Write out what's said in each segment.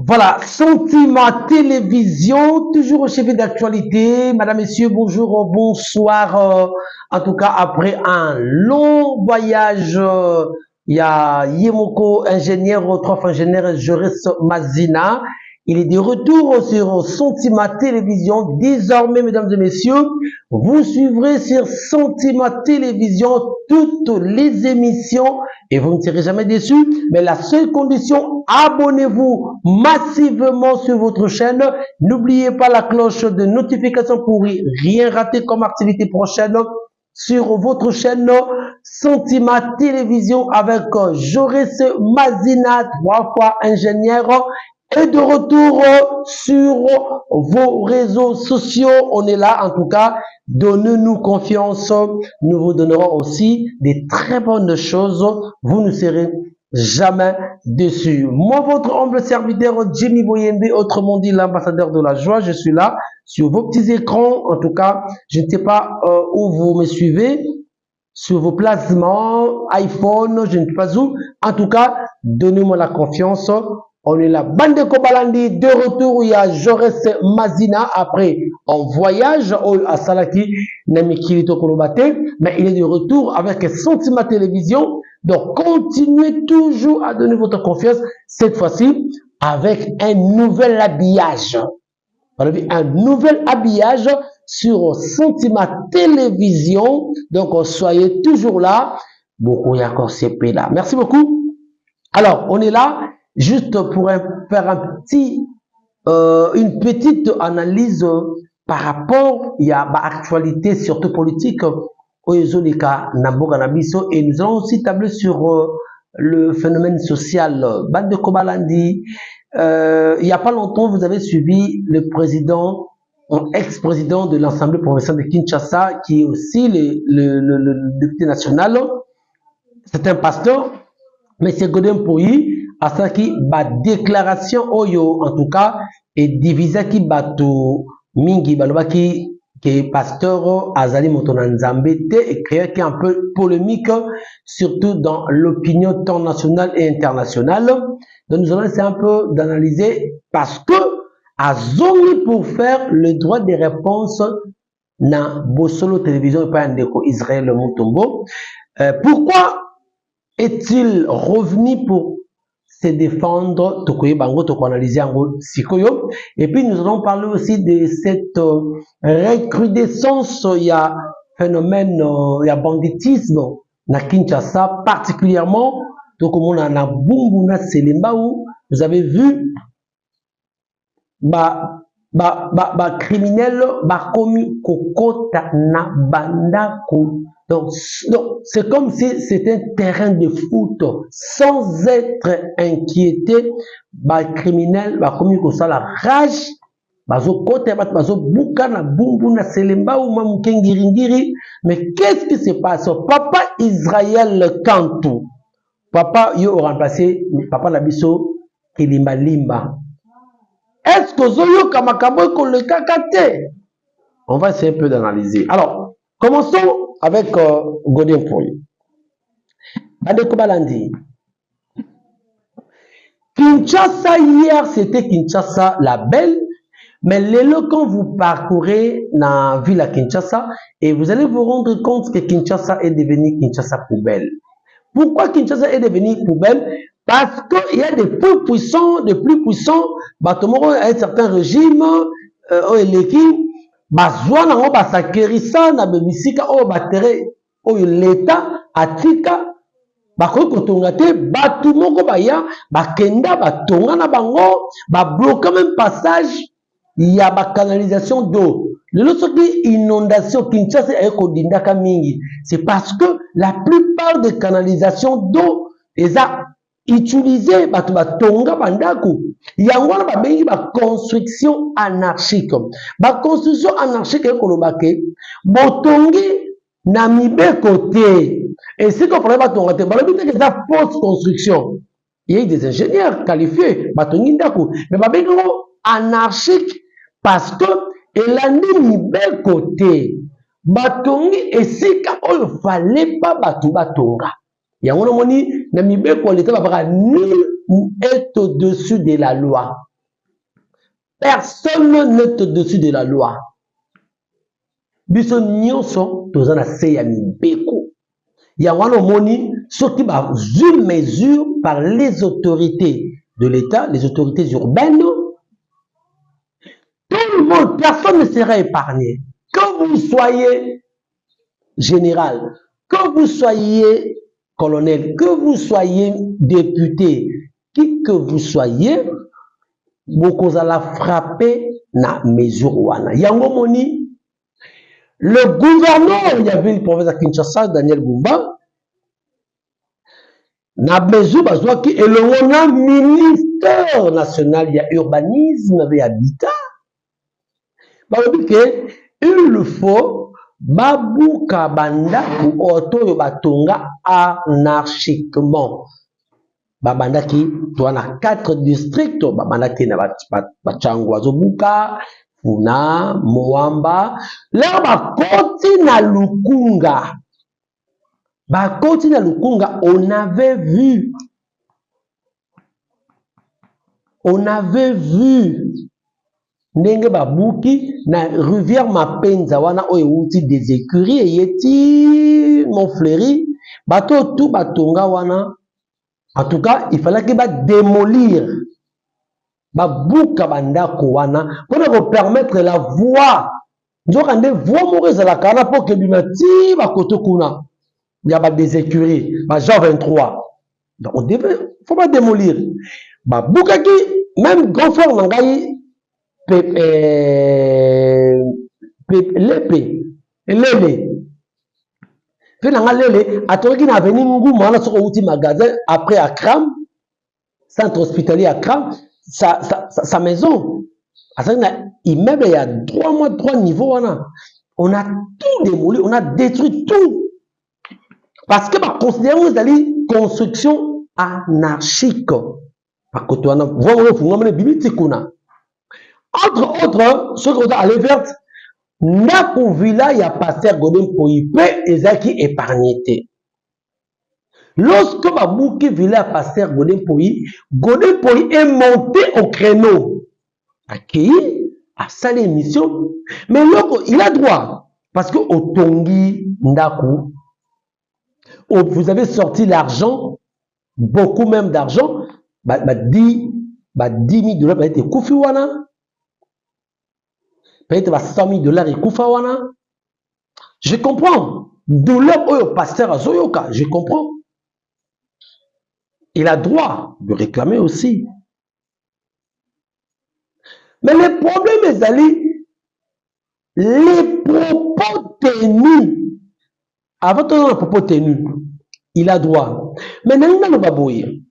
Voilà, Sentiment Télévision, toujours au chevet d'actualité. Madame, Messieurs, bonjour, bonsoir. En tout cas, après un long voyage, il y a Yemoko, ingénieur, prof ingénieur Joris Mazina. Il est de retour sur Sentiment Télévision. Désormais, mesdames et messieurs, vous suivrez sur Sentiment Télévision toutes les émissions et vous ne serez jamais déçus. Mais la seule condition, abonnez-vous massivement sur votre chaîne. N'oubliez pas la cloche de notification pour rien rater comme activité prochaine sur votre chaîne Sentiment Télévision avec Joris Mazina, 3 fois ingénieur. Et de retour sur vos réseaux sociaux, on est là en tout cas, donnez-nous confiance, nous vous donnerons aussi des très bonnes choses, vous ne serez jamais déçus. Moi, votre humble serviteur Jimmy Boyembe, autrement dit l'ambassadeur de la joie, je suis là sur vos petits écrans, en tout cas, je ne sais pas où vous me suivez, sur vos placements, iPhone, je ne sais pas où, en tout cas, donnez-moi la confiance. On est là, Bande Kobalandi, de retour, il y a Joris Mazina, après, en voyage à Salaki, Namikirito Kolobate, mais il est de retour avec Sentiment Télévision, donc continuez toujours à donner votre confiance, cette fois-ci, avec un nouvel habillage. Un nouvel habillage sur Sentiment Télévision, donc soyez toujours là, beaucoup y a encore CP là. Merci beaucoup. Alors, on est là, juste pour faire une petite analyse par rapport à l'actualité, surtout politique, et nous allons aussi tabler sur le phénomène social. Bande de Kobalandi, il n'y a pas longtemps, vous avez suivi le président, ex-président de l'Assemblée provinciale de Kinshasa, qui est aussi le député national. C'est un pasteur, mais c'est Godin Pouyi. À ça qui ba déclaration oyo en tout cas et divisa qui bato mingi baloba qui est pasteur Azali Motonanzambe et créé qui est un peu polémique surtout dans l'opinion tant nationale et internationale. Donc nous allons essayer un peu d'analyser parce que Azongi pour faire le droit des réponses na Bosolo télévision et pas un déco Israël Mutombo. Pourquoi est-il revenu pour se défendre, et puis nous allons parler aussi de cette recrudescence, il y a phénomène, il y a banditisme na Kinshasa, particulièrement, donc on a na Bumbuna Selemba où vous avez vu, criminel, commis kokota na bandako. Donc, c'est comme si c'était un terrain de foot, sans être inquiété, criminel, commis comme ça, la rage, côté, bouka na bumbu na selemba ou mamoukengiringiri. Mais qu'est-ce qui se passe? Papa Israël Kantou, papa yo remplacé, papa Nabiso, Kilimba Limba. Est-ce que Zoyo Kamakabo ko le kakate? On va essayer un peu d'analyser. Alors, commençons avec Godin Pouyi. Bande Kobalandi. Kinshasa, hier, c'était Kinshasa la belle. Mais quand vous parcourez la ville à Kinshasa, et vous allez vous rendre compte que Kinshasa est devenu Kinshasa poubelle. Pourquoi Kinshasa est devenu poubelle? Parce qu'il y a des plus puissants, Batomoro a un certain régime, l'équipe, bazwana ngo basakirisa na bemisika o batere o l'État atika bakoki kotonga te batu moko baya bakenda batonga na bango babloka même passage ya bacanalisation d'eau. Lelo soki inondation Kinshasa ekodindaka mingi, c'est parce que la plupart des canalisations d'eau eza utiliser batu batonga bandako yango wana babengi ba construction anarchique. Ba construction anarchique ekolobake botongi na mibeko te et si qu'on fallait batonga te balobi te que ça fausse construction. Il y a des ingénieurs qualifiés batongi ndako mais babengi anarchique parce que elandi mibeko te batongi esika oyo fallait pas batu batonga. Yango moni na mibeko l'État va nul est au-dessus de la loi. Personne n'est au-dessus de la loi. Biso nyonso toza na se ya mibeko. Ya wana moni soki ba une mesure par les autorités de l'État, les autorités urbaines. Tout le monde, personne ne sera épargné. Que vous soyez général, que vous soyez colonel, que vous soyez député, qui que vous soyez, vous allez frapper na mesure wana. Yango moni, le gouverneur, il y avait le professeur Kinshasa, Daniel Bumba, na mesure bazwa qui est le ministère national, il y a urbanisme, il y a habitat. Il faut babuka bandaku oto batonga anarchiquement. Babanda ki to na 4 districts, babanda ki na bachangwa zobuka, Funa, Moamba, là bakoti na Lukunga. Bakoti na Lukunga, on avait vu ndenge babuki na rivière Mapenza wana oyo uti des écuries yeti Montfleury bato tout batonga wana. En tout cas, il fallait que ba démolir babuka bandako wana pour permettre la voie. Nzoka nde voie moko la kana pour que bimati bakoto kuna ya ba des écuries ba Jean 23. Donc on devait faut pas démolir. Babuka ki même grand frère nangai Lele. Puis dans Lele, à toi qui n'a venu Ngouma, on a sur outil magasin après à Kram, centre hospitalier à Kram, sa maison. À ça, immeuble, il y a 3 niveaux. On a tout démoli, on a détruit tout. Parce que bah, considérons une construction anarchique. Par contre, on a vraiment entre autres, ce qu'on a allé vers Naku Villa, il y a Pasteur Godin Poipe et Zaki épargné. Lorsque Babouki Villa Pasteur Godin Poipe est monté au créneau, accueilli, à sa émission, mais l'autre, il a droit, parce que au Tongi Ndaku, vous avez sorti l'argent, beaucoup même d'argent, 10 000 $, été Koufiwana. Peut-être 100 000 $ et Koufawana. Je comprends. Douleur au pasteur à Zoyoka, je comprends. Il a droit de réclamer aussi. Mais le problème est d'aller les propos tenus. Avant de propos tenus, il a droit. Mais non, non, babouille.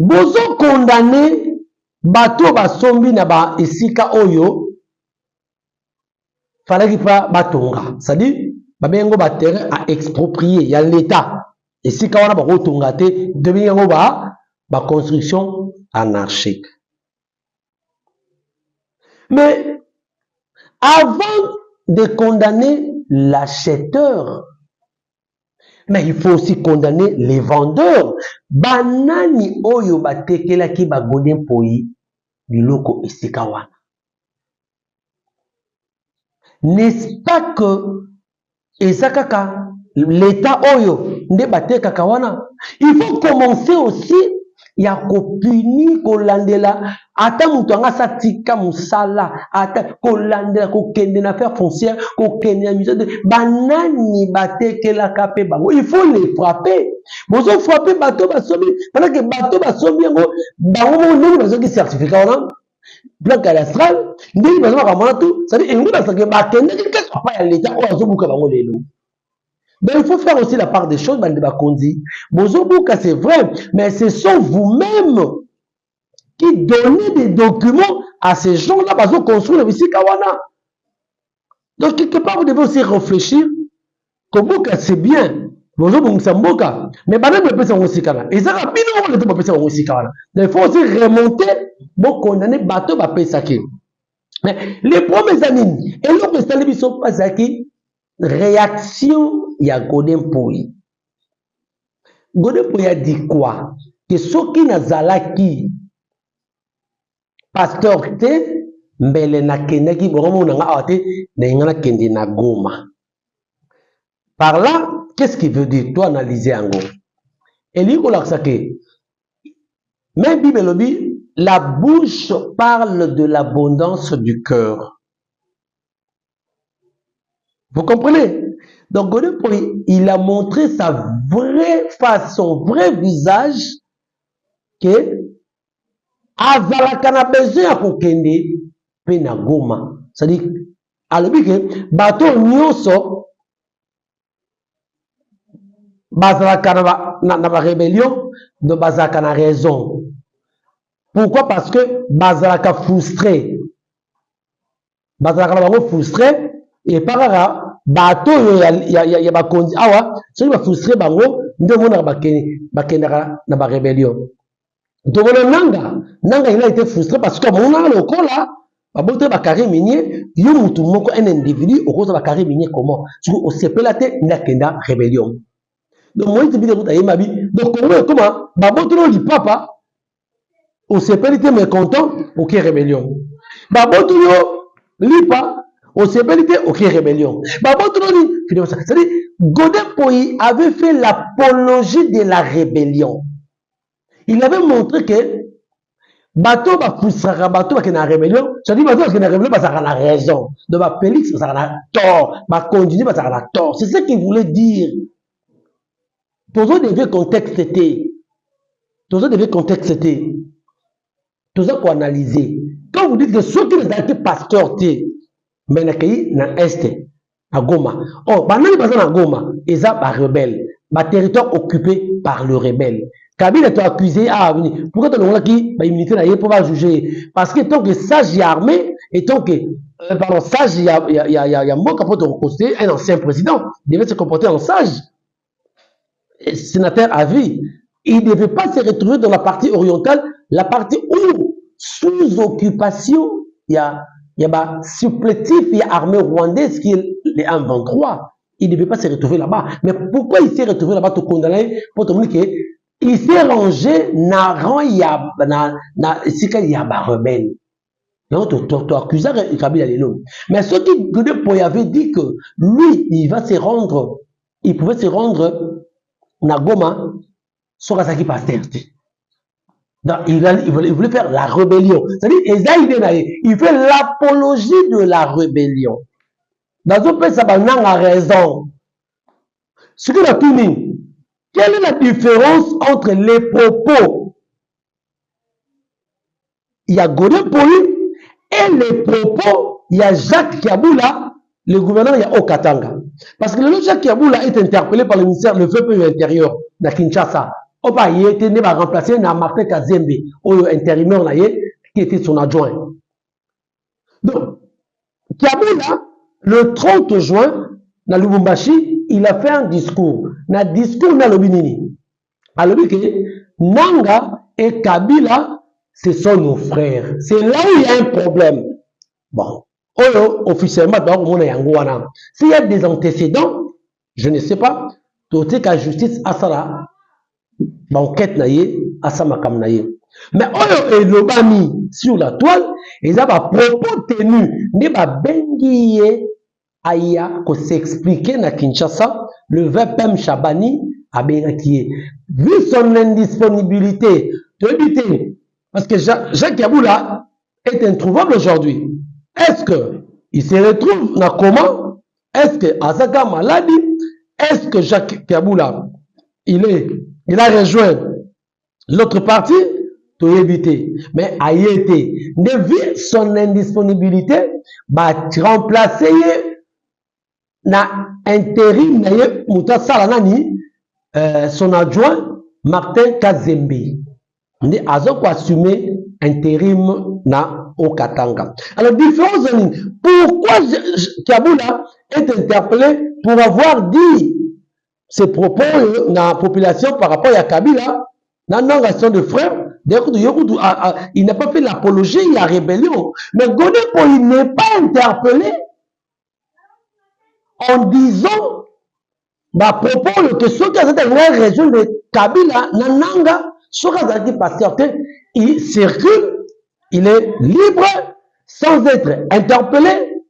Bozo condamné bato basombi na ba esika oyo fallait qu'il fa batonga, c'est-à-dire babengo ba terrain à exproprier ya l'état esika wana ba kotonga te debengo ba construction anarchique. Mais avant de condamner l'acheteur, mais il faut aussi condamner les vendeurs. Banani oyo batekela ki bagodin poi biloko esika wana. N'est-ce pas que esakaka l'état oyo nde batekaka wana? Il faut commencer aussi ya kopuni kolandela ata mutu anga satika musala ata kolandela kokende na faire foncière kokende na musée banani batekela kape bango. Il faut les frapper. Bozo frapper bateau basobi pendant que bateau basobi yango bango ndenge bazoki certificat wana plan cadastral ndenge bazo makamona tout ça dit engo basake bakende quelque part ya l'état oyo azobuka bango lelo. Mais il faut faire aussi la part des choses, c'est vrai, mais ce sont vous-même qui donnez des documents à ces gens-là, parce qu'on construit le Kawana. Donc, quelque part, vous devez aussi réfléchir que Boka, c'est bien. Mais il faut aussi remonter pour condamner bateau Pesaki. Mais les premiers amis, et l'autre, c'est les bisous Pesaki, réaction. Il y a Godin Poi. Godin Poi a dit quoi? que ce qui nazalaki pasteur te mbele na kendaki bongo nanga awate na ingana kende na Goma. Par là, qu'est-ce qu'il veut dire? Toi analyser en gros. Et lui même Bible lobby, la bouche parle de l'abondance du cœur. Vous comprenez? Donc, il a montré sa vraie façon, vrai visage, que Azalaka na besoin pour kende pe na Goma. C'est-à-dire, alobi que bateau nyonso bazalaka na rébellion, de bazalaka na raison. Pourquoi? Parce que bazalaka frustré. Bazalaka na frustré et par là bateau ya ba kondi awa, ceux qui ba frustré bango nde mona bakendaka na ba rébellion. Donc Nanga il a été frustré parce que mon le cola babote ba carré minier yo mutu moko un individu au cause ba carré minier comment tu au sepelate ndakenda rébellion. Donc moi je dis donc comment babote no li papa au sepelate mécontent OK rébellion. Babote no li pa au sepelate OK rébellion. Babote no li c'est-à-dire Godin Poyi avait fait l'apologie de la rébellion. Il avait montré que bateau va frustrer bateau va qu'il y a rébellion. Ça dit bateau va qu'il y a rébellion parce qu'il a raison. De ma Félix parce qu'il a tort. Ma continuer parce qu'il a tort. C'est ce qu'il voulait dire. Tous autres devaient contexter. Tous autres devaient contexter. Tous autres pour analyser. Quand vous dites que ceux qui ont été pasteurs, mais l'accueil dans l'Est, à Goma. Oh, maintenant ils sont à Goma. Ils ont un rebelle. Ma territoire occupé par le rebelle. Kabila est accusé, pourquoi tu as dit immunité pour pas juger? Parce que tant que sage et armé, et tant que, pardon, sage, il y a mot capot de reposter, un ancien président, il devait se comporter en sage. Sénateur à vie. Il ne devait pas se retrouver dans la partie orientale, la partie où, sous occupation, il y a supplétif, il y a armée rwandaise qui est les 1-23. Il ne devait pas se retrouver là-bas. Mais pourquoi il s'est retrouvé là-bas, tout condamné, pour te dire que il s'est rangé na rang il y a ba rebelle. Donc tu accuses Kabila Lelo. Mais ce qui Godin Poyi avait dit que lui il va se rendre, il pouvait se rendre na Goma sur Asaki Pasteur. Donc il voulait faire la rébellion. C'est-à-dire il fait l'apologie de la rébellion. Dans un pays ça a raison. Ce qu'il a tout mis. Quelle est la différence entre les propos? Il y a Godin Poyi et les propos, il y a Jacques Kiaboula, le gouverneur, il y a Okatanga. Parce que le Jacques Kiaboula est interpellé par le ministère du Peuple intérieur de Kinshasa. Il a été remplacé par Martin Kazembe, intérimaire qui était son adjoint. Donc, Kiaboula, le 30 juin, dans Lubumbashi, il a fait un discours. Dans le discours, dans le Binini. Alors, Nanga et Kabila, ce sont nos frères. C'est là où il y a un problème. Bon. Officiellement, s'il y a des antécédents, je ne sais pas, tout est qu'à justice, à ça, enquête naïe, à ça, makam naïe. Mais et l'obami sur la toile, ils ont un propos tenu, n'est pas bengiye. Aya ko s'expliquer na Kinshasa le VPM Chabani a Benakié. Vu son indisponibilité, parce que Jacques Kiaboula est introuvable aujourd'hui. Est-ce que il se retrouve dans comment? Est-ce que Azaka maladie? Est-ce que Jacques Kiaboula il a rejoint l'autre parti? Pour éviter. Mais a été, vu son indisponibilité, va remplacer na intérim naye muta sala nani son adjoint Martin Kazembe ndi azoko assumer intérim na Okatanga. Alors différence pourquoi Kiaboula est interpellé pour avoir dit ses propos na population par rapport à Kabila na nangation de frères. Il n'a pas fait l'apologie, il y a rébellion. Mais Godin Poyi n'est pas interpellé en disant, à propos que ceux qui ont cette région de Kabila, Nananga, Soka Zaki pasteur, il circule, il est libre, sans être interpellé.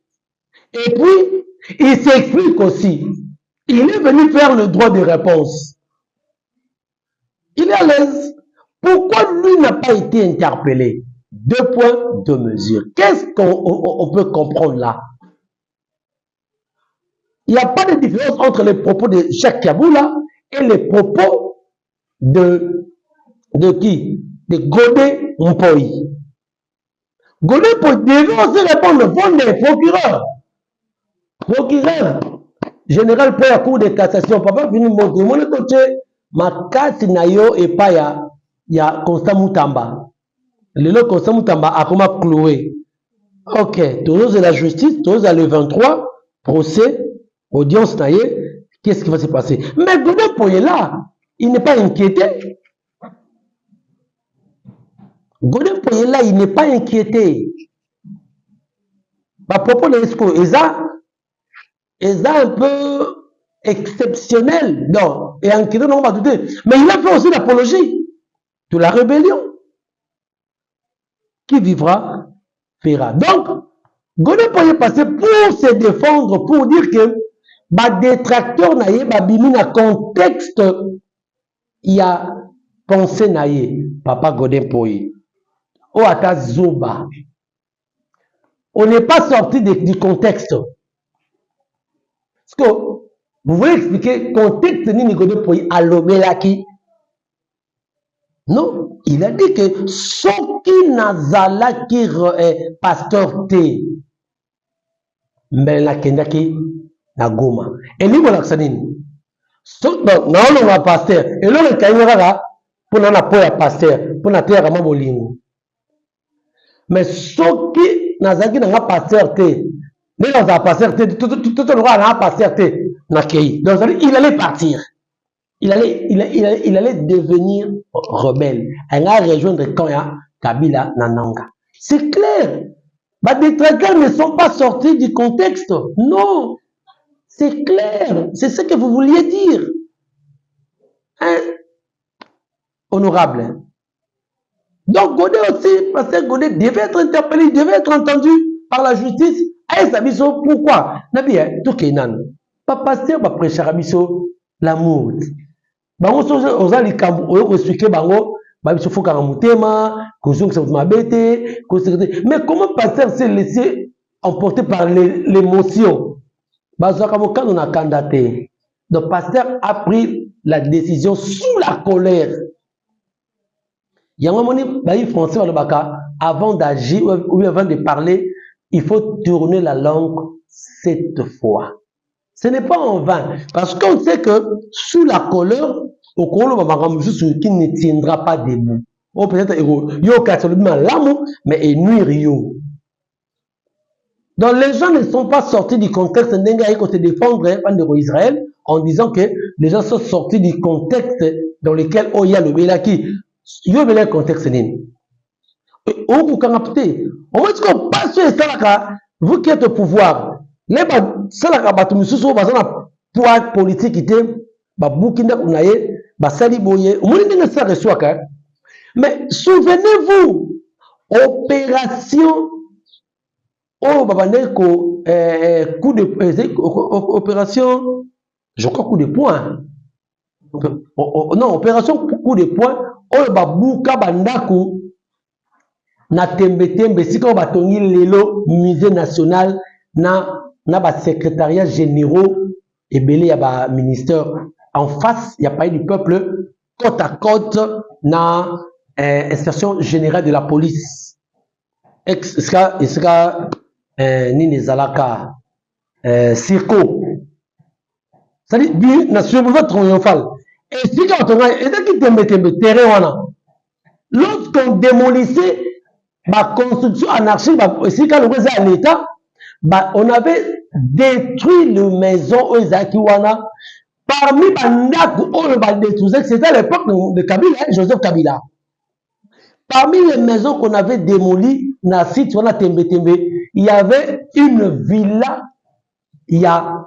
Et puis, il s'explique aussi. Il est venu faire le droit de réponse. Il est à l'aise. Pourquoi lui n'a pas été interpellé? 2 points, 2 mesures. Qu'est-ce qu'on peut comprendre là? Il n'y a pas de différence entre les propos de Jacques Kaboula et les propos de qui? De Godé Mpoyi. Godé Mpoyi devait aussi répondre devant des procureurs. Procureur général pour la cour de cassation, papa venu montrer mon côté, ma carte nayo et pas ya Constant Moutamba. Le Constant Moutamba a comme cloué. Ok, toujours de la justice, toujours le 23, procès, audience naïe, qu'est-ce qui va se passer? Mais Godé Mpoyi là, il n'est pas inquiété. Godé Mpoyi là, il n'est pas inquiété. À propos de l'ESCO, ils ont un peu exceptionnel. Non, et inquiété, non, on va douter. Mais il a fait aussi l'apologie de la rébellion. Qui vivra, verra. Donc, Godé Mpoyi est passé pour se défendre, pour dire que les détracteurs naïe, bimi na contexte, il y a pensé naïe, papa Godé Mpoyi. Oh, ata zoba. On n'est pas sorti du contexte. Parce que vous voulez expliquer le contexte de Godé Mpoyi à l'Obelaki? Non, il a dit que ce qui n'a qui pasteur T, mais la kendaki na Goma. Et lui, on a dit, non, on a pasteur. Et là, on a dit, pour na poya pasteur, pour na terre à Mabolingo. Mais ce qui n'a pas pasteur T, mais dans un pasteur T, tout le monde a un pasteur T, donc il allait partir. Il allait devenir rebelle. Il a rejoindre Kabila Nananga. C'est clair. Les détracteurs ne sont pas sortis du contexte. Non. C'est clair. C'est ce que vous vouliez dire. Hein? Honorable. Donc Godé aussi, parce que Godé devait être interpellé, il devait être entendu par la justice. Pourquoi? Nabi, tout kenan. Pas pasteur, pas prêcher à l'amour. Bango oza likambo oyo expliquer bango ba biso foka na mutema kozonga sa mabete mais comment pasteur s'est laissé emporter par l'émotion bazaka mokano na candidaté. Donc pasteur a pris la décision sous la colère. Yango moni ba français balobaka avant d'agir ou avant de parler, il faut tourner la langue 7 fois. Ce n'est pas en vain. Parce qu'on sait que sous la colère, au qui ne tiendra pas debout. Ou peut-être, mais il nuit. Donc les gens ne sont pas sortis du contexte de défendre Israël en disant que les gens sont sortis du contexte dans lequel il y a le Belaki. Il y a le contexte. Vous qui êtes au pouvoir, les salaka batu misusu bazana poids politique ité ba bukinda kunaye ba sali boye omoni ndenge ça reçoit. Mais souvenez-vous, opération oh babandeko coup de opération je crois coup de poing. Non, opération coup de poing oh babuka bandaku na tembe sika batongi lelo musée national na secrétariat généraux et belé y a ministère en face il y a pas du peuple côte à côte na inspection générale de la police eska nini zalaka circo ça dit bien nation boulevard triomphal et si quand on a et qui tembe terrain wana lorsqu'on démolissait ma construction anarchique si quand on est à l'état on avait détruit les maisons aux Akiwana. Parmi les c'était à l'époque de Kabila, Joseph Kabila. Parmi les maisons qu'on avait démolies, il y avait une villa,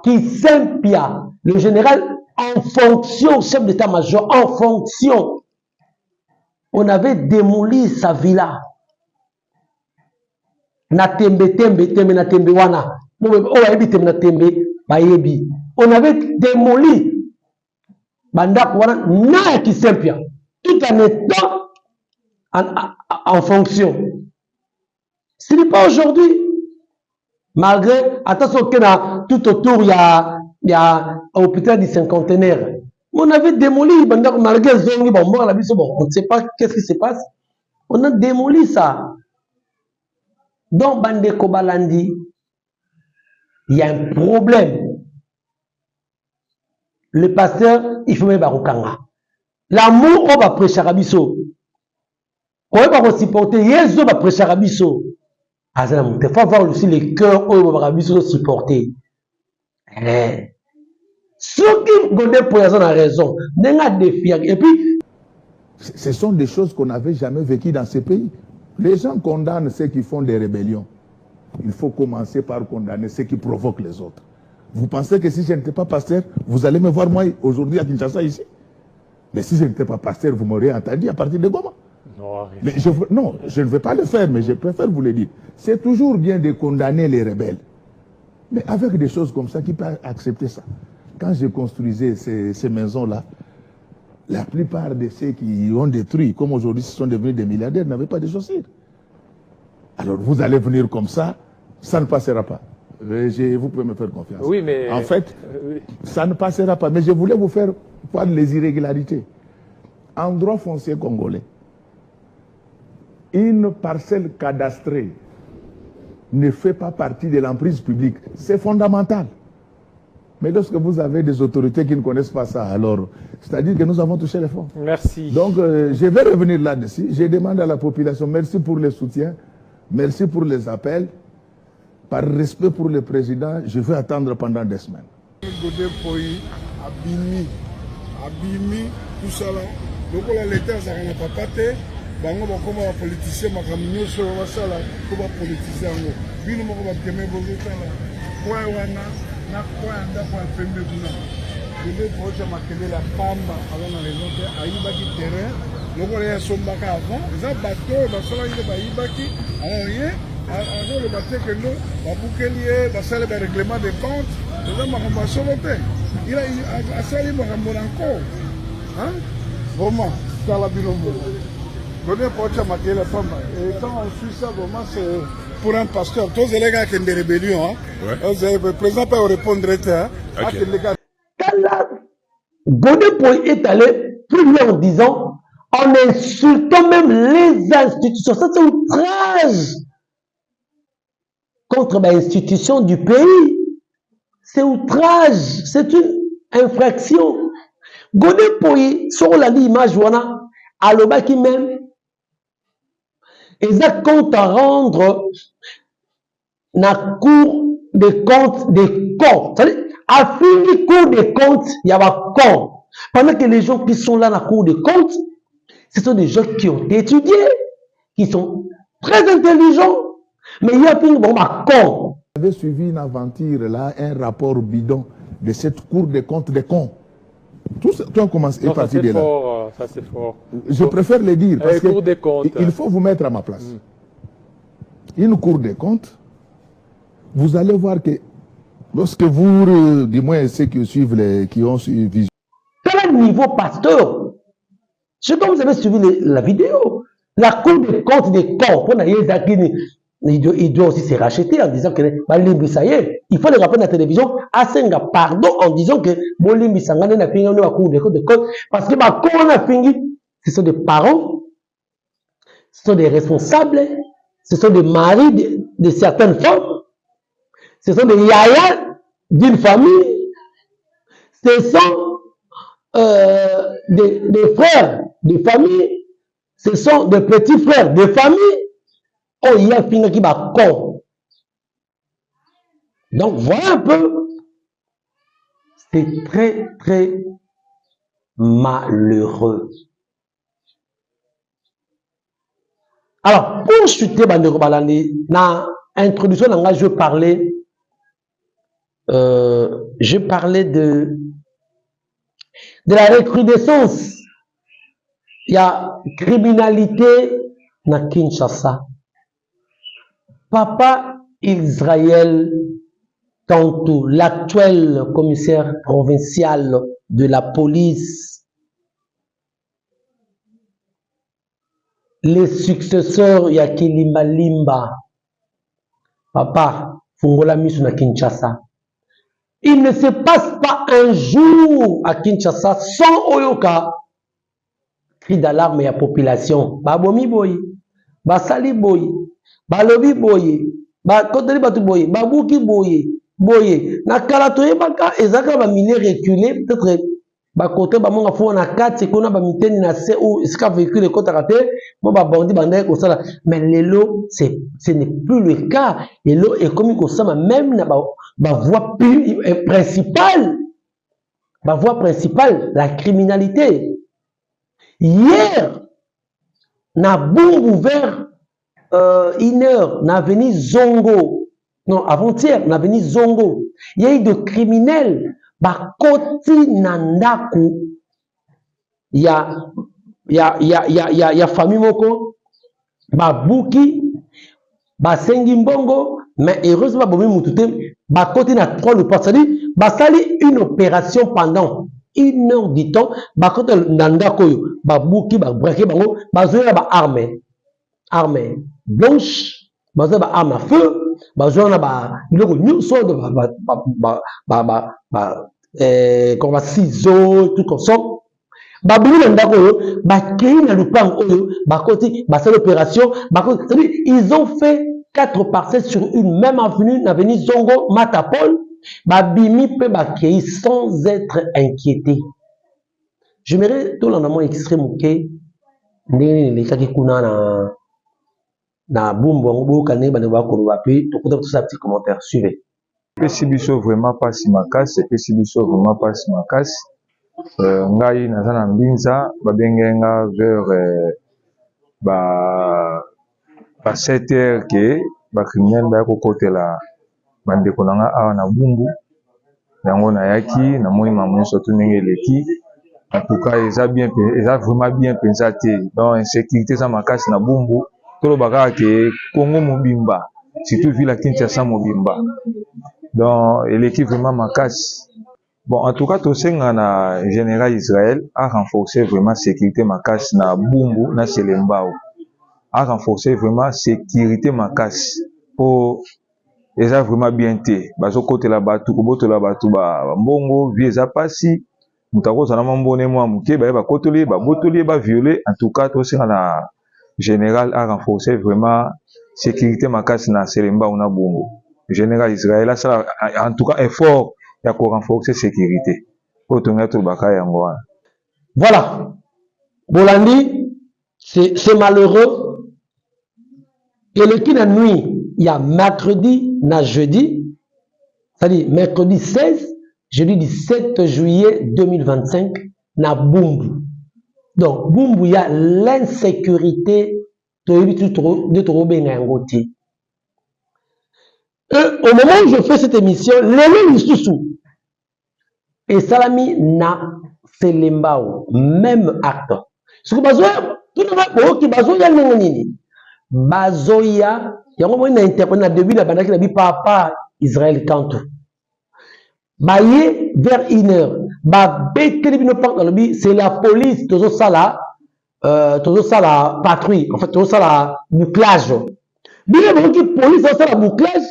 qui Saint-Pierre, le général en fonction, chef d'état-major en fonction. on avait démoli sa villa. Na tembe na tembe wana. On avait démoli Banda wana na Kisempia, tout en étant en fonction. Ce n'est pas aujourd'hui. Malgré, attention que tout autour, il y a un hôpital du cinquantenaire. On avait démoli, malgré Zongi, on ne sait pas qu'est-ce qui se passe. On a démoli ça. Donc, Bande Kobalandi, il y a un problème. Le pasteur, il faut mettre Barokanga. L'amour, on va prêcher à Rabiso. On va supporter, Yezo va prêcher à Rabiso. Il faut avoir aussi le cœur où on va supporter. Ceux qui connaissent pour raison, raison. Et puis, ce sont des choses qu'on n'avait jamais vécues dans ces pays. Les gens condamnent ceux qui font des rébellions. Il faut commencer par condamner ceux qui provoquent les autres. Vous pensez que si je n'étais pas pasteur, vous allez me voir moi aujourd'hui à Kinshasa ici? Mais si je n'étais pas pasteur, vous m'auriez entendu à partir de Goma. Non, je ne vais pas le faire, mais je préfère vous le dire. C'est toujours bien de condamner les rebelles. Mais avec des choses comme ça, qui peut accepter ça? Quand je construisais ces maisons-là, la plupart de ceux qui ont détruit, comme aujourd'hui ce sont devenus des milliardaires, n'avaient pas de chaussures. Alors vous allez venir comme ça ne passera pas. Vous pouvez me faire confiance. Oui, mais... En fait, ça ne passera pas. Mais je voulais vous faire voir les irrégularités. En droit foncier congolais, une parcelle cadastrée ne fait pas partie de l'emprise publique. C'est fondamental. Mais lorsque vous avez des autorités qui ne connaissent pas ça, alors, c'est-à-dire que nous avons touché les fonds. Merci. Donc, je vais revenir là-dessus. Je demande à la population, merci pour le soutien, merci pour les appels. Par respect pour le président, je vais attendre pendant des semaines. Abimi, tout ça là. Donc, l'État, ça n'a pas pâté. Bango bakoma politicien makamnyo so wasala ko ba politicien ngo bino moko ba teme bozeta la kwa wana na kwa anda kwa pembe kuna bile projet makele la pamba avant les autres ayiba ki terrain loko ya sombaka avant za bateau basala ile ba yibaki alors rien alors le bateau que nous ba boukelie basala ba règlement des comptes za makambo solote il a asali makambo encore hein vraiment ça la bilombo. Et quand on suit ça, vraiment, c'est pour un pasteur. Tous les gars qui ont des rébellions, le président peut répondre. Quand la Godé est allé plus loin en disant, en insultant même les institutions, ça c'est outrage contre l'institution du pays. C'est outrage, c'est une infraction. Godé Poy, sur la image, voilà, à l'obaki même, ils ont compte à rendre la cour des comptes des comptes. C'est-à-dire, à finir cour des comptes, il y a un compte. Pendant que les gens qui sont là dans la cour des comptes, ce sont des gens qui ont étudié, qui sont très intelligents, mais il y a un compte. Vous avez suivi une aventure là, un rapport bidon de cette cour des comptes des cons. Tout a commencé à partir de là. Ça c'est fort. Je préfère le dire parce qu'il faut vous mettre à ma place. Une cour des comptes, vous allez voir que lorsque vous, du moins ceux qui suivent, qui ont suivi. Quel niveau pasteur? Je sais pas si vous avez suivi la vidéo. La cour des comptes des cons, il doit aussi se racheter en disant que ça y est, il faut le rappeler à la télévision, Asenga pardon en disant que Bolimbi Sangane n'a fini à cour des comptes parce que quand on a fini, ce sont des parents, ce sont des responsables, ce sont des maris de certaines femmes, ce sont des yayas d'une famille, ce sont des frères de famille, ce sont des petits frères de famille. Oh, il y a fini qui va con. Donc, voilà un peu. C'est très, très malheureux. Alors, pour chuter Bandeko Balandi, dans l'introduction, je parlais de la recrudescence Il y a criminalité na Kinshasa. Papa Israël Kantou, l'actuel commissaire provincial de la police, les successeurs Yakili Malimba, Papa Fungola Misu na Kinshasa. Il ne se passe pas un jour à Kinshasa sans Oyoka cri d'alarme ya population. Babomi boy, basali boy, balobi boy, bakoteli batu boy, babuki boy, boy. Na kalatoye baka ezaka ba mine reculé peut-être ba côté ba monga fo na kati kona ba miteni na se ou iska véhicule kota raté, bon ba bordi banda ko sala. Mais lelo ce n'est plus le cas. Lelo est comme ko sama même na ba voie principale. Ma voie principale, la criminalité. Hier, na bombe vers 1h, na venu Zongo. Non, avant-hier, na venu Zongo. Il y a eu de criminels. Ba koti nandaku. Il y a famille moko. Ba buki. Ba sengi mbongo. Mais heureusement, bomi mutute. Ba koti na 3 le porte. C'est-à-dire, ba sali une opération pendant 1 heure du temps, ba kote nanda koyo, ba buki, ba breke bango, ba zoya ba arme blanche, ba zoya ba arme à feu, ba zoya ba biloko nyonso de comme ba ciseaux, tout comme ça. Ba bulu nanda koyo, ba kei na lupang oyo, ba koti, ba sali opération, ba kote, c'est-à-dire, ils ont fait 4 parcelles sur une même avenue, l'avenue Zongo, Matapol. Babimi peut bakei sans être inquiété. J'aimerais tout l'en extrême que les kaki kuna na bumbo ngo kané bana ba ko ba pe to tout ça petit commentaire suivez. Pesibiso vraiment pas si makasi, pesibiso vraiment pas si makasi. Ngai nazana mbinza babengenga vers ba 7h que ba criminel ba ko kotela bandeko nanga awa na bumbu yango na yaki na moi mamu surtout ndenge leki en tout cas eza vraiment bien pensé donc insécurité ça makasi na bumbu tolo baka ke Congo mobimba surtout ville à Kinshasa mobimba donc leki vraiment makasi bon en tout cas to senga na général Israël a renforcer vraiment sécurité makasi na bumbu na Selembao a renforcer vraiment sécurité makasi pour eza vraiment bien te bazo côté la batu koboto la batu ba mbongo vie eza pasi mutako sana mbone mwa muke ba kotoli ba botoli ba violer en tout cas to singa na général a renforcer vraiment sécurité makasi na Selemba na bongo général Israël a ça en tout cas effort ya ko renforcer sécurité pour tonga to baka yango. Voilà, Bolandi, c'est malheureux que le qui la nuit il y a mercredi, na jeudi, c'est-à-dire mercredi 16, jeudi 17 juillet 2025, na Bumbu. Donc, Bumbu, il y a l'insécurité de Torobengangoti. Au moment où je fais cette émission, les mêmes sous et Salami na Selembao, même acte. Ce que Bazoya, tout le monde, qui Bazoya nini, Bazoya, yango na interprété na début na bandaki na bi papa Israël Kantou. Baye vers 1h, ba beteli bino porte dans le bi, c'est la police tozo sala patrouille, en fait tozo sala bouclage. Bien bon ki police tozo sala bouclage,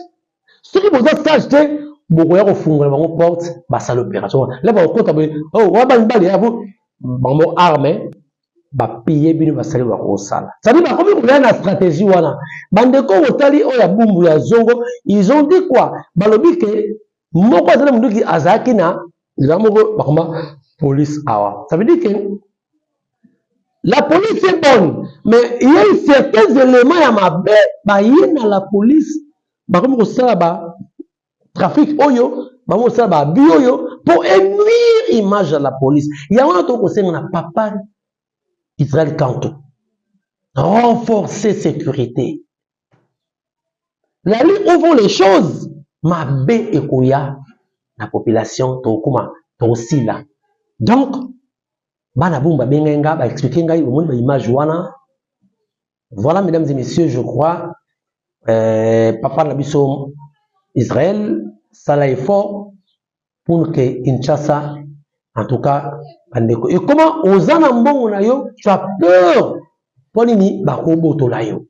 ce qui vous a sage bokoya ko fungola bango porte ba sala opération. Là ba ko ta oh wa ba mbali ya vous bango armé ba payer bino ba sala ba ko sala. Ça dit ba comme il y a une stratégie wana. Bandeko otali oya bumbu ya Zongo, ils ont dit quoi? Balobi ke moko azala mundu ki azaki na zamoko bakoma police awa. Ça veut dire que la police est bonne, mais il y a certains éléments ya mabe ba yina la police ba comme ko sala ba trafic oyo ba mo sala ba bioyo pour nuire image à la police. Il y a un autre conseil na papa Israël Kantou. Renforcer sécurité. La lutte ouvre les choses. Ma bé et koya, la population, to aussi là. Donc, Bana Bumba Bengenga, ba expliquer ngai, au moins, ba image wana. Voilà, mesdames et messieurs, je crois, Papa Nabiso Israël, ça l'a effort pour que Kinshasa, en tout cas, Bandeko. Et comment, aux anambons, tu as peur pour nini, bakobo tolayo.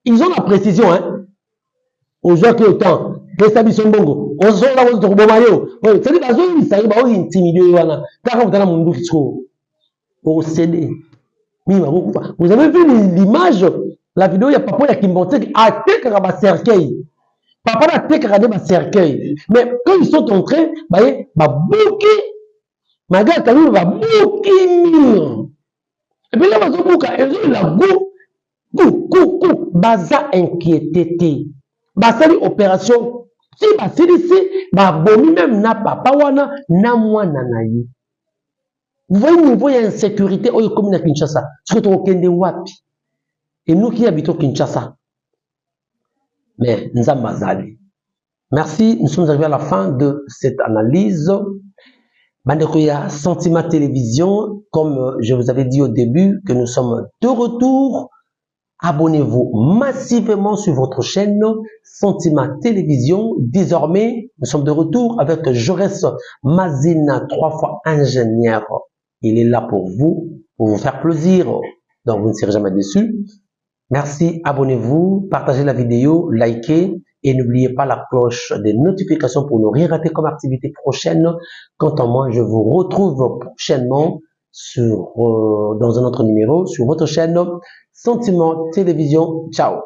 Ils ont la précision, hein. Aux gens qui ont le temps, les bongo, on se là, on se bomayo. C'est des bazos, ils savent, ils intimident, wana. Car on a mon doute, au CD. Vous avez vu l'image, la vidéo, il y a papa qui montre à tek à cercueil. Papa a tek à cercueil. Mais quand ils sont entrés, bah bouki, ma gars, quand va bouki mur. Et puis là, la go, baza inquiété. Basali opération. Si basali si, bomi même na papa wana, na mwana na ye. Vous voyez le niveau d'insécurité au commune à Kinshasa. C'est au Kende Wapi. Et nous qui habitons Kinshasa. Mais nous sommes bazali. Merci, nous sommes arrivés à la fin de cette analyse. Bandekoya Sentiment Télévision, comme je vous avais dit au début, que nous sommes de retour. Abonnez-vous massivement sur votre chaîne Sentiment Télévision. Désormais, nous sommes de retour avec Jaurès Mazina, 3 fois ingénieur. Il est là pour vous faire plaisir. Donc, vous ne serez jamais déçus. Merci, abonnez-vous, partagez la vidéo, likez et n'oubliez pas la cloche des notifications pour ne rien rater comme activité prochaine. Quant à moi, je vous retrouve prochainement dans un autre numéro sur votre chaîne Sentiment Télévision. Ciao.